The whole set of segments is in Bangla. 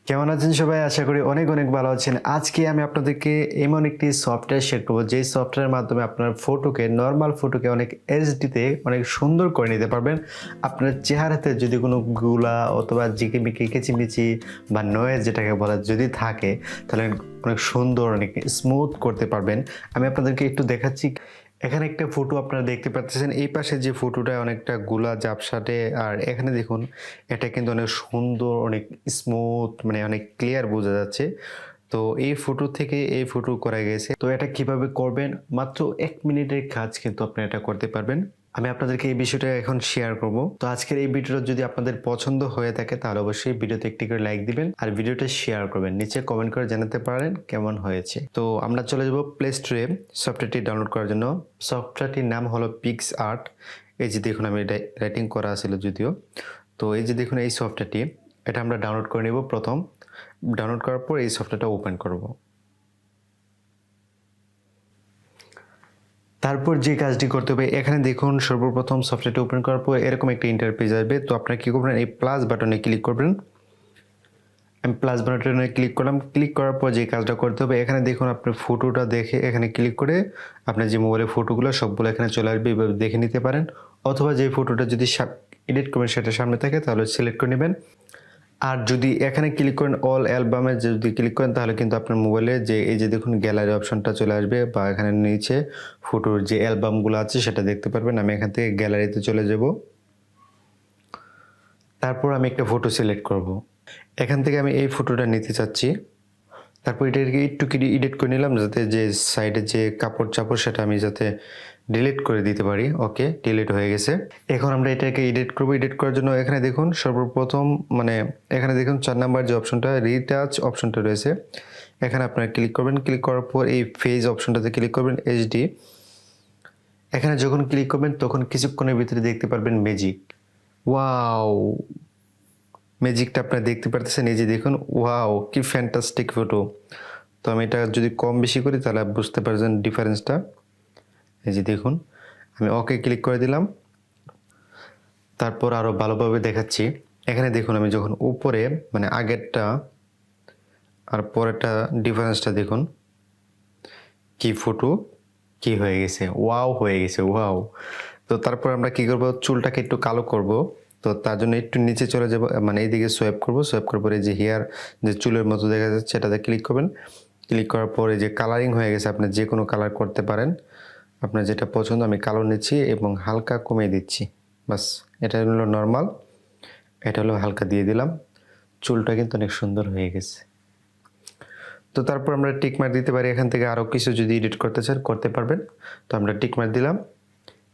কেমন আছেন সবাই? আশা করি অনেক অনেক ভালো আছেন। আজকে আমি আপনাদেরকে এমন একটি সফটওয়্যার শেয়ার করব, যেই সফটওয়্যারের মাধ্যমে আপনার ফটোকে, নরমাল ফটোকে অনেক এইচডিতে অনেক সুন্দর করে নিতে পারবেন। আপনার চেহারাতে যদি কোনো গুলা অথবা ঝিকিমিকি, কিচিমিচি বা নয়েজ যেটাকে বলা যদি থাকে, তাহলে অনেক সুন্দর, অনেক স্মুথ করতে পারবেন। আমি আপনাদেরকে একটু দেখাচ্ছি। এখানে একটা ফটো আপনারা দেখতে পাচ্ছেন। এই পাশে যে ফটোটা অনেকটা গুলা ঝাপসাটে, আর এখানে দেখুন এটা কিন্তু অনেক সুন্দর, অনেক স্মুথ, মানে অনেক ক্লিয়ার বোঝা যাচ্ছে। তো এই ফটো থেকে এই ফটো করা গেছে। তো এটা কিভাবে করবেন? মাত্র 1 মিনিটের কাজ কিন্তু আপনি এটা করতে পারবেন। আমি আপনাদেরকে এই বিষয়টা এখন শেয়ার করব। তো আজকের এই ভিডিওটা যদি আপনাদের পছন্দ হয়ে থাকে তাহলে অবশ্যই ভিডিওতে একটি করে লাইক দিবেন আর ভিডিওটা শেয়ার করবেন। নিচে কমেন্ট করে জানাতে পারেন কেমন হয়েছে। তো আমরা চলে যাব প্লে স্টোরে সফটওয়্যারটি ডাউনলোড করার জন্য। সফটওয়্যারটির নাম হলো পিক্স আর্ট। এই যে দেখুন, আমি রাইটিং করা ছিল যদিও। তো এই যে দেখুন, এই সফটওয়্যারটি এটা আমরা ডাউনলোড করে নেব। প্রথম ডাউনলোড করার পর এই সফটওয়্যারটা ওপেন করব। তারপর যে কাজটি করতে হবে, এখানে দেখুন সর্বপ্রথম সফটওয়্যারটি ওপেন করার পর এরকম একটা ইন্টারফেস আসবে। তো আপনারা কী করবেন, এই প্লাস বাটনে ক্লিক করবেন। আমি প্লাস বাটনে ক্লিক করলাম। ক্লিক করার পর যে কাজটা করতে হবে, এখানে দেখুন আপনার ফটোটা দেখে এখানে ক্লিক করে আপনার যে মোবাইলের ফটোগুলো সবগুলো এখানে চলে আসবে, এভাবে দেখে নিতে পারেন। অথবা যে ফটোটা যদি এডিট করবেন সেটা সামনে থাকে তাহলে সিলেক্ট করে নেবেন। আর যদি এখানে ক্লিক করেন অল অ্যালবামে যদি ক্লিক করেন তাহলে কিন্তু আপনার মোবাইলে যে এই যে দেখুন গ্যালারি অপশনটা চলে আসবে, বা এখানে নিচে ফটোর যে অ্যালবামগুলো আছে সেটা দেখতে পারবেন। আমি এখান থেকে গ্যালারিতে চলে যাব। তারপর আমি একটা ফটো সিলেক্ট করব। এখান থেকে আমি এই ফটোটা নিতে চাচ্ছি। তারপর এটাকে একটু এডিট করে নিলাম, যাতে যে সাইডে যে কাপড় চাপড় সেটা আমি যাতে ডিলিট করে দিতে পারি। ওকে, ডিলিট হয়ে গেছে। এখন আমরা এটাকে এডিট করব। এডিট করার জন্য এখানে দেখুন সর্বপ্রথম এখানে দেখুন 4 নাম্বার যে অপশনটা রিটাচ অপশনটা রয়েছে, এখানে আপনারা ক্লিক করবেন। ক্লিক করার পর এই ফেজ অপশনটাতে ক্লিক করবেন, এইচডি। এখানে যখন ক্লিক করবেন তখন কিছুক্ষণের ভিতরে দেখতে পারবেন ম্যাজিক। ওয়াও, ম্যাজিকটা আপনারা দেখতে পারতেছেন। এই যে দেখুন, ওয়াও কি ফ্যান্টাস্টিক ফটো। তো আমি এটা যদি কম বেশি করি তাহলে বুঝতে পারছেন ডিফারেন্সটা। এই যে দেখুন, আমি ওকে ক্লিক করে দিলাম। তারপর আরও ভালোভাবে দেখাচ্ছি। এখানে দেখুন, আমি যখন উপরে আগেরটা আর পরেরটা ডিফারেন্সটা দেখুন, কি ফটো কি হয়ে গেছে, ওয়াও হয়ে গেছে, ওয়াও। তো তারপর আমরা কি করব, চুলটাকে একটু কালো করব। তো তার জন্য একটু নিচে চলে যাব, এইদিকে সোয়াইপ করব। সোয়াইপ করার পরে যে হেয়ার যে চুলের মতো দেখা যাচ্ছে সেটাতে ক্লিক করবেন। ক্লিক করার পরে যে কালারিং হয়ে গেছে, আপনি যে কোনো কালার করতে পারেন, আপনার যেটা পছন্দ। আমি কালো নিচ্ছি এবং হালকা কমিয়ে দিচ্ছি, বাস। এটা হলো নর্মাল, এটা হলো হালকা দিয়ে দিলাম। চুলটা কিন্তু অনেক সুন্দর হয়ে গেছে। তো তারপর আমরা টিক মার্ক দিতে পারি। এখান থেকে আরও কিছু যদি এডিট করতে চান করতে পারবেন। তো আমরা টিক মার্ক দিলাম,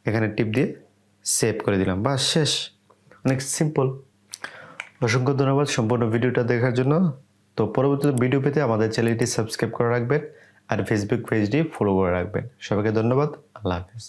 এখানে টিপ দিয়ে সেভ করে দিলাম, বাস শেষ। অনেক সিম্পল। অসংখ্য ধন্যবাদ সম্পূর্ণ ভিডিওটা দেখার জন্য। তো পরবর্তী ভিডিও পেতে আমাদের চ্যানেলটি সাবস্ক্রাইব করে রাখবেন আর ফেসবুক পেজটি ফলো করে রাখবেন। সবাইকে ধন্যবাদ। আল্লাহ হাফেজ।